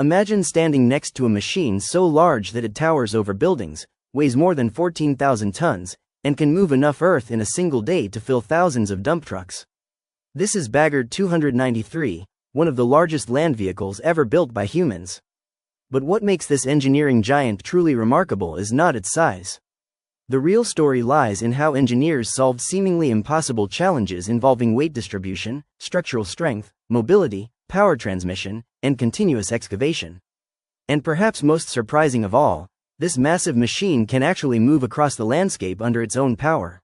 Imagine standing next to a machine so large that it towers over buildings, weighs more than 14,000 tons, and can move enough earth in a single day to fill thousands of dump trucks. This is Bagger 293, one of the largest land vehicles ever built by humans. But what makes this engineering giant truly remarkable is not its size. The real story lies in how engineers solved seemingly impossible challenges involving weight distribution, structural strength, mobility, power transmission, and continuous excavation. And perhaps most surprising of all, this massive machine can actually move across the landscape under its own power.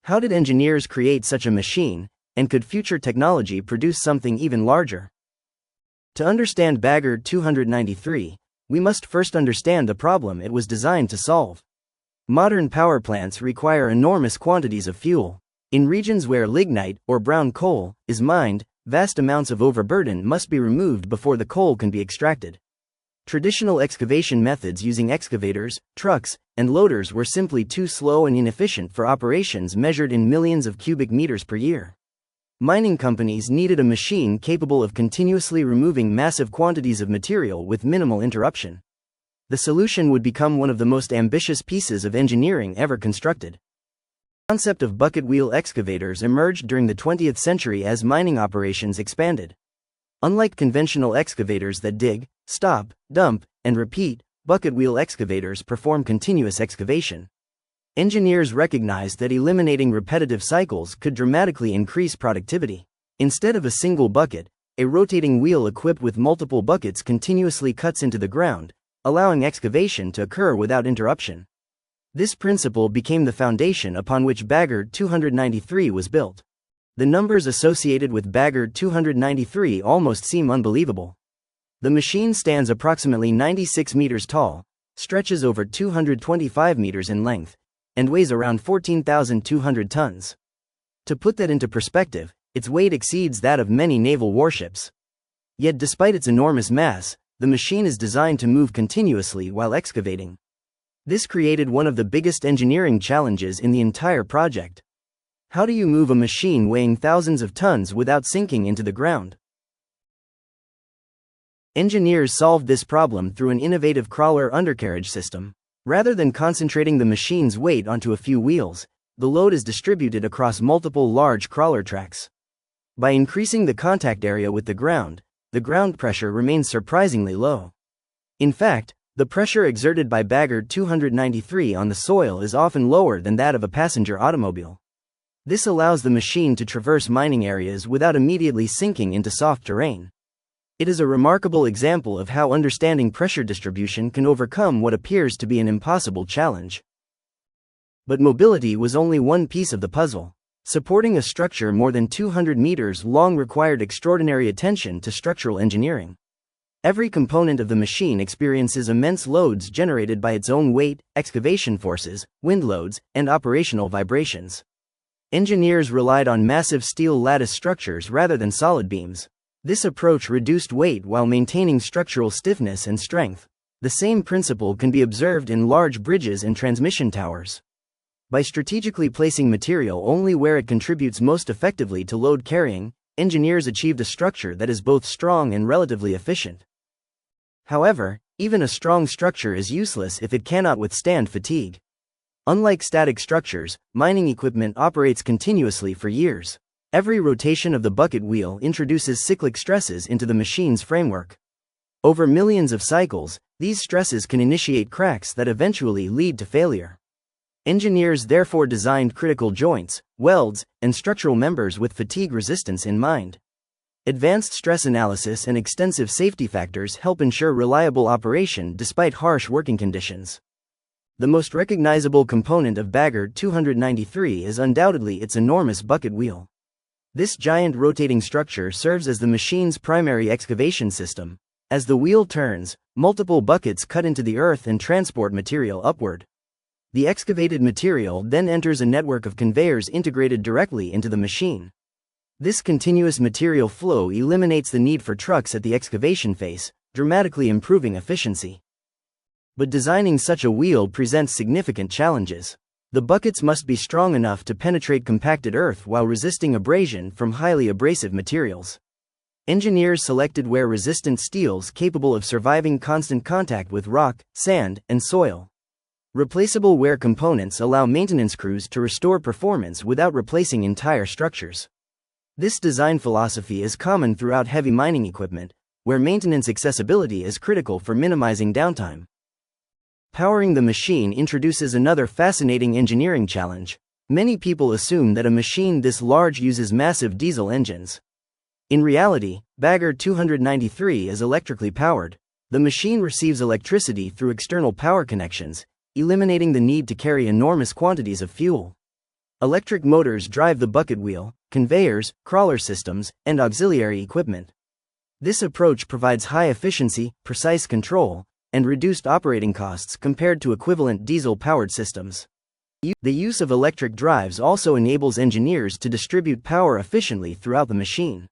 How did engineers create such a machine, and could future technology produce something even larger? To understand Bagger 293, we must first understand the problem it was designed to solve. Modern power plants require enormous quantities of fuel. In regions where lignite, or brown coal, is mined, vast amounts of overburden must be removed before the coal can be extracted. Traditional excavation methods using excavators, trucks, and loaders were simply too slow and inefficient for operations measured in millions of cubic meters per year. Mining companies needed a machine capable of continuously removing massive quantities of material with minimal interruption. The solution would become one of the most ambitious pieces of engineering ever constructed. The concept of bucket wheel excavators emerged during the 20th century as mining operations expanded. Unlike conventional excavators that dig, stop, dump, and repeat, bucket wheel excavators perform continuous excavation. Engineers recognized that eliminating repetitive cycles could dramatically increase productivity. Instead of a single bucket, a rotating wheel equipped with multiple buckets continuously cuts into the ground, allowing excavation to occur without interruption. This principle became the foundation upon which Bagger 293 was built. The numbers associated with Bagger 293 almost seem unbelievable. The machine stands approximately 96 meters tall, stretches over 225 meters in length, and weighs around 14,200 tons. To put that into perspective, its weight exceeds that of many naval warships. Yet despite its enormous mass, the machine is designed to move continuously while excavating. This created one of the biggest engineering challenges in the entire project. How do you move a machine weighing thousands of tons without sinking into the ground? Engineers solved this problem through an innovative crawler undercarriage system. Rather than concentrating the machine's weight onto a few wheels, the load is distributed across multiple large crawler tracks. By increasing the contact area with the ground pressure remains surprisingly low. In fact, the pressure exerted by Bagger 293 on the soil is often lower than that of a passenger automobile. This allows the machine to traverse mining areas without immediately sinking into soft terrain. It is a remarkable example of how understanding pressure distribution can overcome what appears to be an impossible challenge. But mobility was only one piece of the puzzle. Supporting a structure more than 200 meters long required extraordinary attention to structural engineering. Every component of the machine experiences immense loads generated by its own weight, excavation forces, wind loads, and operational vibrations. Engineers relied on massive steel lattice structures rather than solid beams. This approach reduced weight while maintaining structural stiffness and strength. The same principle can be observed in large bridges and transmission towers. By strategically placing material only where it contributes most effectively to load carrying, engineers achieved a structure that is both strong and relatively efficient. However, even a strong structure is useless if it cannot withstand fatigue. Unlike static structures, mining equipment operates continuously for years. Every rotation of the bucket wheel introduces cyclic stresses into the machine's framework. Over millions of cycles, these stresses can initiate cracks that eventually lead to failure. Engineers therefore designed critical joints, welds, and structural members with fatigue resistance in mind. Advanced stress analysis and extensive safety factors help ensure reliable operation despite harsh working conditions. The most recognizable component of Bagger 293 is undoubtedly its enormous bucket wheel. This giant rotating structure serves as the machine's primary excavation system. As the wheel turns, multiple buckets cut into the earth and transport material upward. The excavated material then enters a network of conveyors integrated directly into the machine. This continuous material flow eliminates the need for trucks at the excavation phase, dramatically improving efficiency. But designing such a wheel presents significant challenges. The buckets must be strong enough to penetrate compacted earth while resisting abrasion from highly abrasive materials. Engineers selected wear-resistant steels capable of surviving constant contact with rock, sand, and soil. Replaceable wear components allow maintenance crews to restore performance without replacing entire structures. This design philosophy is common throughout heavy mining equipment, where maintenance accessibility is critical for minimizing downtime. Powering the machine introduces another fascinating engineering challenge. Many people assume that a machine this large uses massive diesel engines. In reality, Bagger 293 is electrically powered. The machine receives electricity through external power connections, eliminating the need to carry enormous quantities of fuel. Electric motors drive the bucket wheel, conveyors, crawler systems, and auxiliary equipment. This approach provides high efficiency, precise control, and reduced operating costs compared to equivalent diesel-powered systems. The use of electric drives also enables engineers to distribute power efficiently throughout the machine.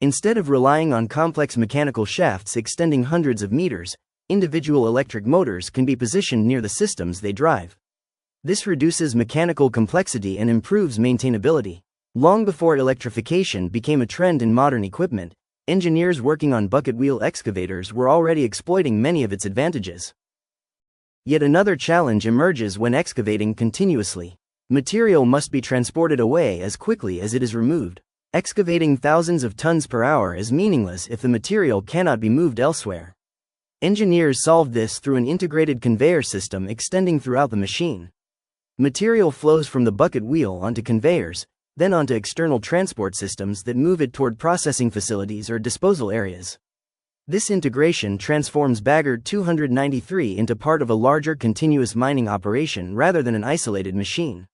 Instead of relying on complex mechanical shafts extending hundreds of meters, individual electric motors can be positioned near the systems they drive. This reduces mechanical complexity and improves maintainability. Long before electrification became a trend in modern equipment, engineers working on bucket wheel excavators were already exploiting many of its advantages. Yet another challenge emerges when excavating continuously. Material must be transported away as quickly as it is removed. Excavating thousands of tons per hour is meaningless if the material cannot be moved elsewhere. Engineers solved this through an integrated conveyor system extending throughout the machine. Material flows from the bucket wheel onto conveyors, then onto external transport systems that move it toward processing facilities or disposal areas. This integration transforms Bagger 293 into part of a larger continuous mining operation rather than an isolated machine.